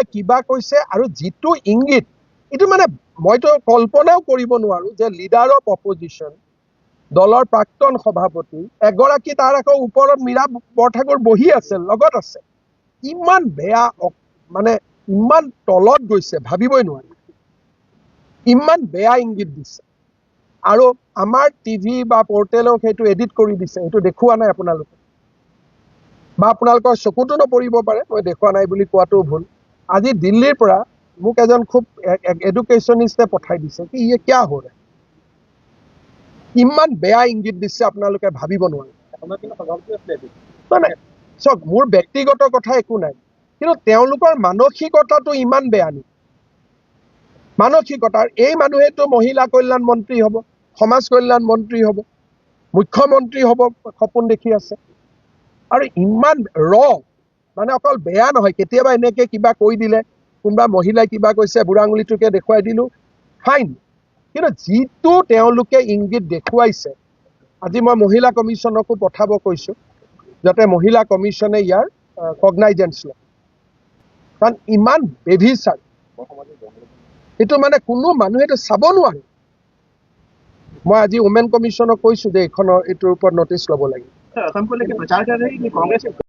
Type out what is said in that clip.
কিবা কৈছে আৰু যিটো ইংগিত এইটো মানে মইতো কল্পনাও কৰিব নোৱাৰো যে লিডাৰ অফ অপজিশ্যন দলৰ প্ৰাক্তন সভাপতি এগৰাকী তাৰ আকৌ ওপৰত মীৰা বৰঠাকুৰ বহি আছে লগত আছে ইমান বেয়া মানে ইমান তলত গৈছে ভাবিবই নোৱাৰি ইমান বেয়া ইংগিত দিছে আৰু আমাৰ টিভি বা পৰ্টেলক সেইটো এডিট কৰি দিছে সেইটো দেখুওৱা নাই আপোনালোকে বা আপোনালোকৰ চকুতো নপৰিব পাৰে মই দেখুওৱা নাই বুলি কোৱাটো ভুল আজি দিল্লীৰ পৰা মোক এজন খুব এডুকেশ্যনিষ্টে পঠাই দিছে কি ইয়ে কিয়া হৈ ৰে ইমান বেয়া ইংগিত দিছে আপোনালোকে ভাবিব নোৱাৰে চাওক মোৰ ব্যক্তিগত কথা একো নাই কিন্তু তেওঁলোকৰ মানসিকতাটো ইমান বেয়া নেকি মানসিকতাৰ এই মানুহেতো মহিলা কল্যাণ মন্ত্ৰী হ'ব সমাজ কল্যাণ মন্ত্ৰী হ'ব মুখ্যমন্ত্ৰী হ'ব সপোন দেখি আছে আৰু ইমান মানে অকল বেয়া নহয় কেতিয়াবা এনেকে কিবা কৈ দিলে কোনোবা মহিলাই কিবা কৈছে বুঢ়া আঙুলিটোকে দেখুৱাই দিলো ফাইন কিন্তু যিটো তেওঁলোকে ইংগিত দেখুৱাইছে আজি মই মহিলা কমিশ্যনকো পঠাব কৈছো যাতে মহিলা কমিশ্যনে ইয়াৰ কগনাইজেন্স লয় কাৰণ ইমান বেভিচাৰ এইটো মানে কোনো মানুহে এইটো চাব নোৱাৰে মই আজি ওমেন কমিশ্যনক কৈছো যে এইটোৰ ওপৰত নটিচ ল'ব লাগে